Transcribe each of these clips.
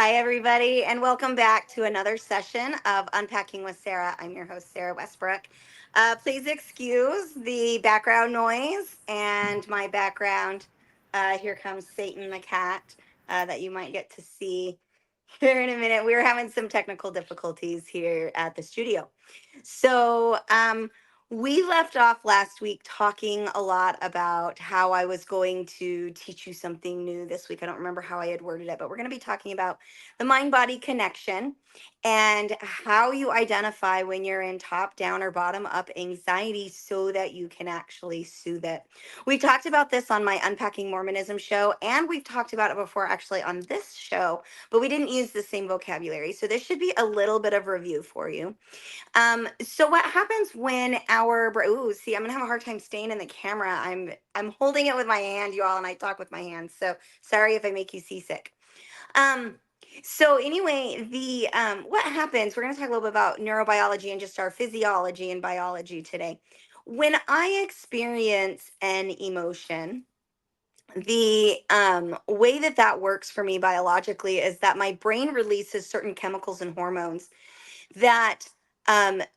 Hi, everybody, and welcome back to another session of Unpacking with Sarah. I'm your host, Sarah Westbrook. Please excuse the background noise and my background. Here comes Satan the cat that you might get to see here in a minute. We're having some technical difficulties here at the studio. So, we left off last week talking a lot about how I was going to teach you something new this week. I don't remember how I had worded it, but we're going to be talking about the mind body connection and how you identify when you're in top down or bottom up anxiety so that you can actually soothe it. We talked about this on my Unpacking Mormonism show, and we've talked about it before actually on this show, but we didn't use the same vocabulary. So this should be a little bit of review for you. So what happens when ooh, see, I'm gonna have a hard time staying in the camera. I'm holding it with my hand, you all, and I talk with my hands. So sorry if I make you seasick. Um, so anyway, the what happens, we're gonna talk a little bit about neurobiology and just our physiology and biology today. When I experience an emotion, the way that that works for me biologically is that my brain releases certain chemicals and hormones that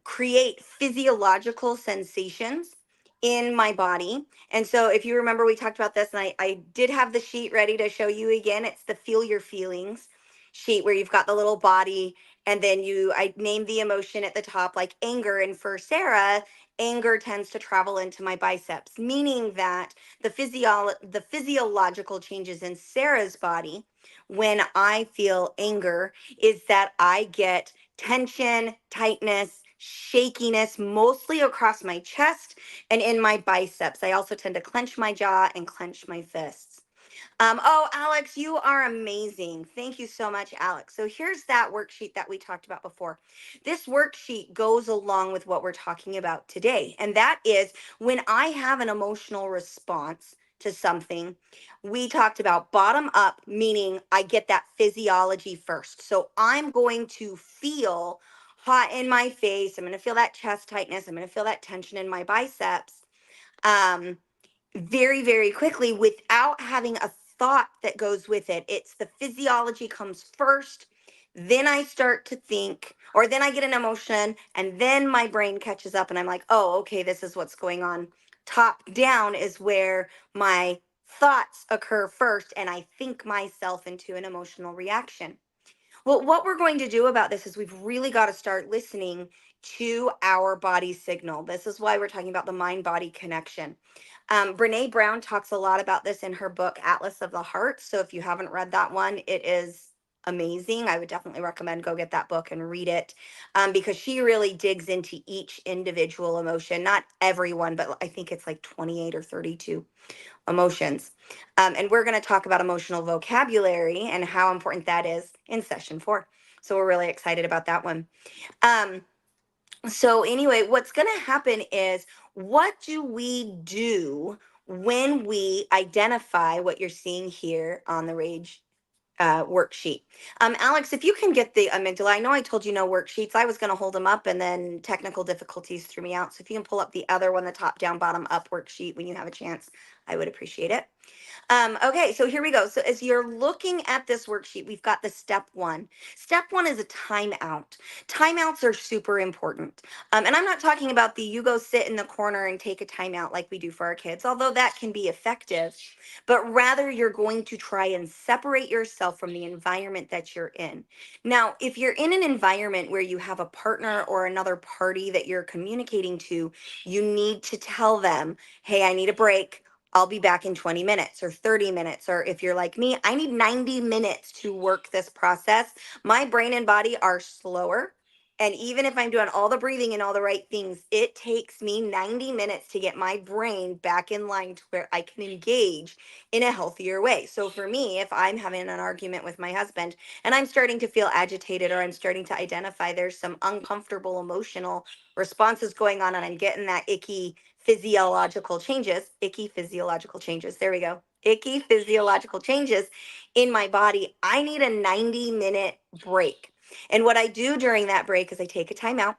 create physiological sensations in my body. And so, if you remember, we talked about this, and I did have the sheet ready to show you again. It's the Feel Your Feelings sheet where you've got the little body, and then I named the emotion at the top, like anger. And for Sarah, anger tends to travel into my biceps, meaning that the physiological changes in Sarah's body when I feel anger is that I get tension, tightness, shakiness, mostly across my chest and in my biceps. I also tend to clench my jaw and clench my fists. Oh, Alex, you are amazing. Thank you so much, Alex. So here's that worksheet that we talked about before. This worksheet goes along with what we're talking about today. And that is when I have an emotional response to something, we talked about bottom up, meaning I get that physiology first. So I'm going to feel hot in my face. I'm going to feel that chest tightness. I'm going to feel that tension in my biceps. Um, very, very quickly without having a thought that goes with it. It's the physiology comes first. Then I start to think, or then I get an emotion, and then my brain catches up, and I'm like, oh, okay, this is what's going on. Top down is where my thoughts occur first, and I think myself into an emotional reaction. Well, what we're going to do about this is we've really got to start listening to our body signal. This is why we're talking about the mind body connection. Brene Brown talks a lot about this in her book, Atlas of the Heart. So if you haven't read that one, it is amazing. I would definitely recommend go get that book and read it because she really digs into each individual emotion. Not everyone, but I think it's like 28 or 32 emotions. And we're going to talk about emotional vocabulary and how important that is in session 4. So we're really excited about that one. Um, so, anyway, what's going to happen is what do we do when we identify what you're seeing here on the Rage worksheet? Alex, if you can get the amygdala, I know I told you no worksheets. I was going to hold them up and then technical difficulties threw me out. So, if you can pull up the other one, the top down, bottom up worksheet when you have a chance, I would appreciate it. Okay, so here we go. So as you're looking at this worksheet, we've got the step one. Step one is a timeout. Timeouts are super important. And I'm not talking about the you go sit in the corner and take a timeout like we do for our kids, although that can be effective, but rather you're going to try and separate yourself from the environment that you're in. Now, if you're in an environment where you have a partner or another party that you're communicating to, you need to tell them, hey, I need a break. I'll be back in 20 minutes or 30 minutes. Or if you're like me, I need 90 minutes to work this process. My brain and body are slower. And even if I'm doing all the breathing and all the right things, it takes me 90 minutes to get my brain back in line to where I can engage in a healthier way. So for me, if I'm having an argument with my husband and I'm starting to feel agitated or I'm starting to identify there's some uncomfortable emotional responses going on and I'm getting that icky physiological changes, there we go, icky physiological changes in my body, I need a 90-minute break. And what I do during that break is I take a timeout.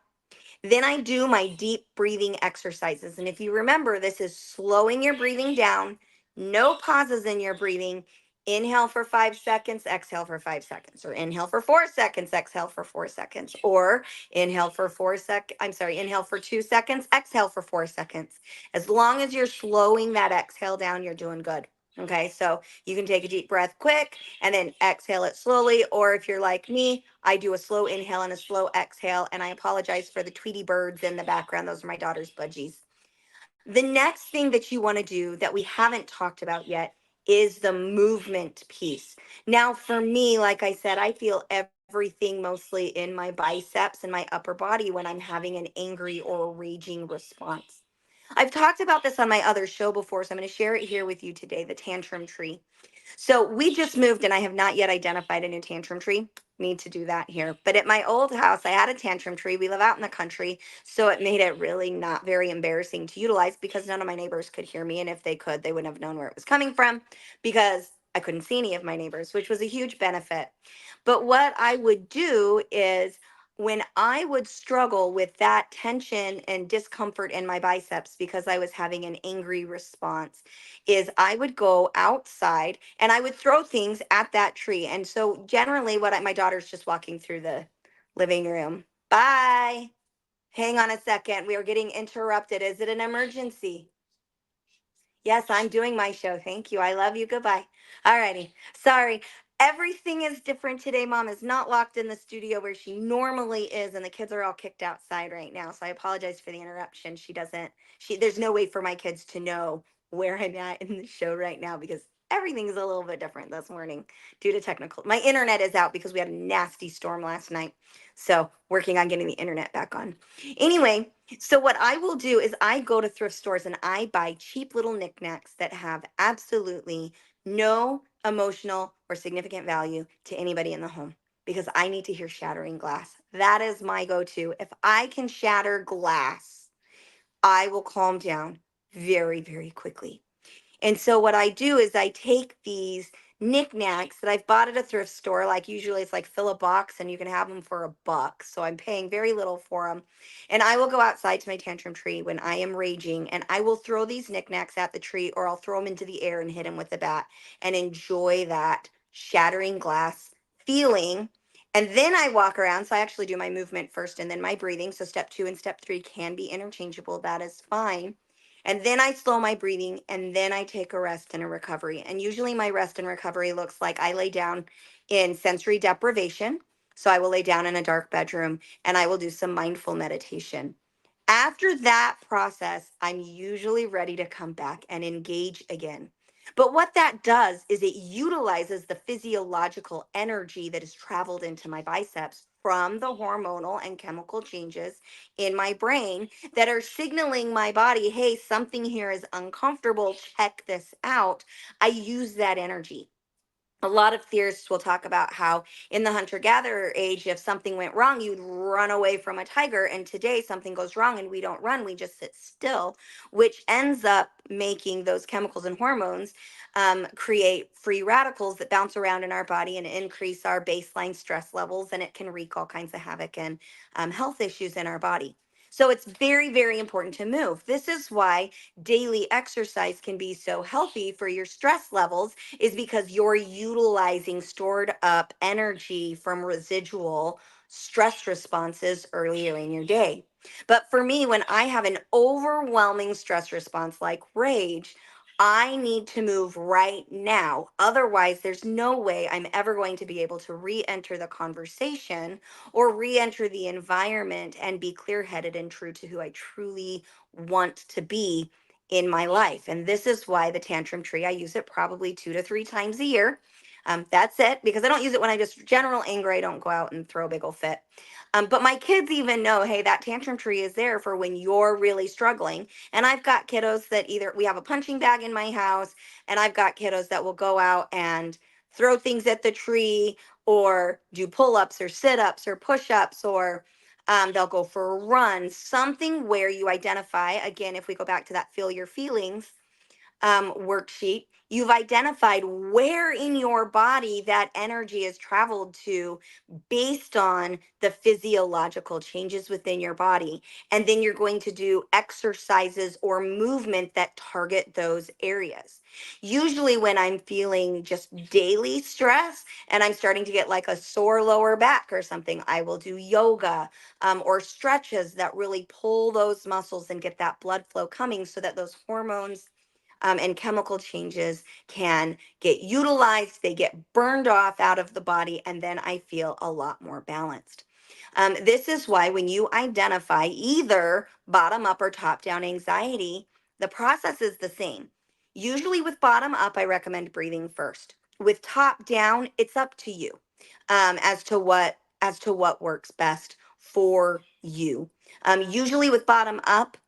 Then I do my deep breathing exercises. And if you remember, this is slowing your breathing down, no pauses in your breathing, Inhale for 5 seconds, exhale for 5 seconds, or inhale for 4 seconds, exhale for 4 seconds, or inhale for 2 seconds, exhale for 4 seconds. As long as you're slowing that exhale down, you're doing good. Okay, so you can take a deep breath quick and then exhale it slowly. Or if you're like me, I do a slow inhale and a slow exhale. And I apologize for the Tweety birds in the background. Those are my daughter's budgies. The next thing that you want to do that we haven't talked about yet is the movement piece. Now, for me, like I said, I feel everything mostly in my biceps and my upper body when I'm having an angry or raging response. I've talked about this on my other show before, so I'm going to share it here with you today, the tantrum tree. So we just moved and I have not yet identified a new tantrum tree. Need to do that here. But at my old house, I had a tantrum tree. We live out in the country. So it made it really not very embarrassing to utilize because none of my neighbors could hear me. And if they could, they wouldn't have known where it was coming from because I couldn't see any of my neighbors, which was a huge benefit. But what I would do is when I would struggle with that tension and discomfort in my biceps because I was having an angry response, is I would go outside and I would throw things at that tree. And so generally my daughter's just walking through the living room. Bye. Hang on a second. We are getting interrupted. Is it an emergency? Yes, I'm doing my show. Thank you. I love you. Goodbye. All righty. Sorry. Everything is different today. Mom is not locked in the studio where she normally is, and the kids are all kicked outside right now. So I apologize for the interruption. There's no way for my kids to know where I'm at in the show right now because everything is a little bit different this morning due to technical. My internet is out because we had a nasty storm last night. So working on getting the internet back on. Anyway, so what I will do is I go to thrift stores and I buy cheap little knickknacks that have absolutely no emotional or significant value to anybody in the home because I need to hear shattering glass. That is my go-to. If I can shatter glass, I will calm down very, very quickly. And so what I do is I take these knickknacks that I've bought at a thrift store, like usually it's like fill a box and you can have them for $1. So I'm paying very little for them. And I will go outside to my tantrum tree when I am raging and I will throw these knickknacks at the tree or I'll throw them into the air and hit them with the bat and enjoy that shattering glass feeling. And then I walk around. So I actually do my movement first and then my breathing. So step 2 and step 3 can be interchangeable. That is fine. And then I slow my breathing and then I take a rest and a recovery. And usually my rest and recovery looks like I lay down in sensory deprivation. So I will lay down in a dark bedroom and I will do some mindful meditation. After that process, I'm usually ready to come back and engage again. But what that does is it utilizes the physiological energy that has traveled into my biceps from the hormonal and chemical changes in my brain that are signaling my body, hey, something here is uncomfortable. Check this out. I use that energy. A lot of theorists will talk about how in the hunter gatherer age, if something went wrong, you'd run away from a tiger. And today, something goes wrong and we don't run, we just sit still, which ends up making those chemicals and hormones create free radicals that bounce around in our body and increase our baseline stress levels. And it can wreak all kinds of havoc and health issues in our body. So it's very, very important to move. This is why daily exercise can be so healthy for your stress levels is because you're utilizing stored up energy from residual stress responses earlier in your day. But for me, when I have an overwhelming stress response like rage, I need to move right now. Otherwise, there's no way I'm ever going to be able to re enter the conversation or re enter the environment and be clear headed and true to who I truly want to be in my life. And this is why the tantrum tree, I use it probably 2 to 3 times a year. That's it, because I don't use it when I just general anger. I don't go out and throw a big old fit. But my kids even know, hey, that tantrum tree is there for when you're really struggling. And I've got kiddos that either we have a punching bag in my house, and I've got kiddos that will go out and throw things at the tree or do pull ups or sit ups or push ups or they'll go for a run, something where you identify, again, if we go back to that feel your feelings, worksheet, you've identified where in your body that energy has traveled to based on the physiological changes within your body. And then you're going to do exercises or movement that target those areas. Usually, when I'm feeling just daily stress and I'm starting to get like a sore lower back or something, I will do yoga or stretches that really pull those muscles and get that blood flow coming so that those hormones and chemical changes can get utilized, they get burned off out of the body, and then I feel a lot more balanced. This is why when you identify either bottom up or top down anxiety, the process is the same. Usually with bottom up, I recommend breathing first. With top down, it's up to you as to what works best for you. Usually with bottom up,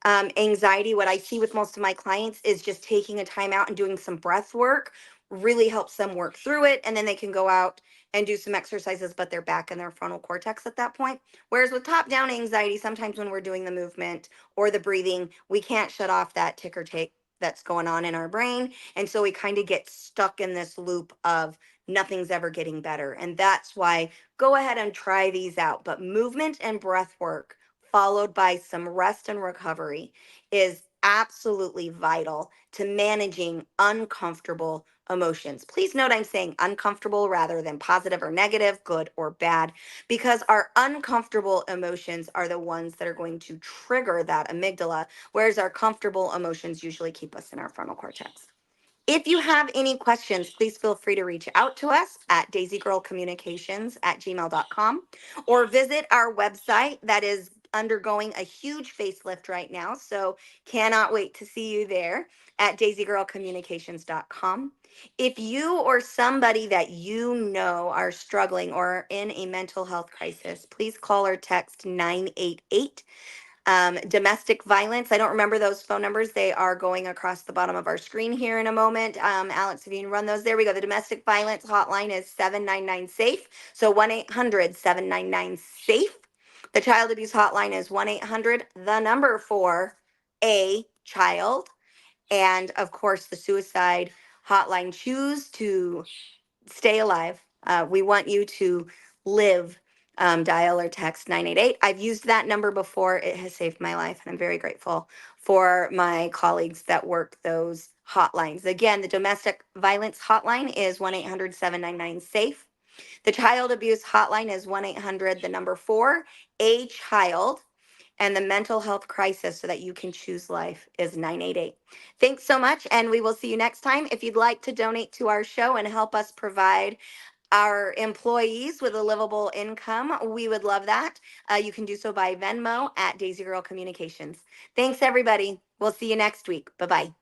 anxiety, what I see with most of my clients is just taking a time out and doing some breath work really helps them work through it. And then they can go out and do some exercises, but they're back in their frontal cortex at that point. Whereas with top down anxiety, sometimes when we're doing the movement or the breathing, we can't shut off that ticker tape that's going on in our brain. And so we kind of get stuck in this loop of nothing's ever getting better. And that's why go ahead and try these out. But movement and breath work followed by some rest and recovery is absolutely vital to managing uncomfortable emotions. Please note I'm saying uncomfortable rather than positive or negative, good or bad, because our uncomfortable emotions are the ones that are going to trigger that amygdala, whereas our comfortable emotions usually keep us in our frontal cortex. If you have any questions, please feel free to reach out to us at daisygirlcommunications@gmail.com or visit our website that is undergoing a huge facelift right now. So cannot wait to see you there at daisygirlcommunications.com. If you or somebody that you know are struggling or are in a mental health crisis, please call or text 988 domestic violence. I don't remember those phone numbers. They are going across the bottom of our screen here in a moment. Alex, if you can run those, there we go. The domestic violence hotline is 799-SAFE. So 1-800-799-SAFE. The child abuse hotline is 1-800, the number for a child. And of course, the suicide hotline, choose to stay alive. We want you to live. Dial or text 988. I've used that number before. It has saved my life, and I'm very grateful for my colleagues that work those hotlines. Again, the domestic violence hotline is 1-800-799-SAFE. The child abuse hotline is 1-800, the number for a child. And the mental health crisis so that you can choose life is 988. Thanks so much, and we will see you next time. If you'd like to donate to our show and help us provide our employees with a livable income, we would love that. You can do so by Venmo at Daisy Girl Communications. Thanks, everybody. We'll see you next week. Bye bye.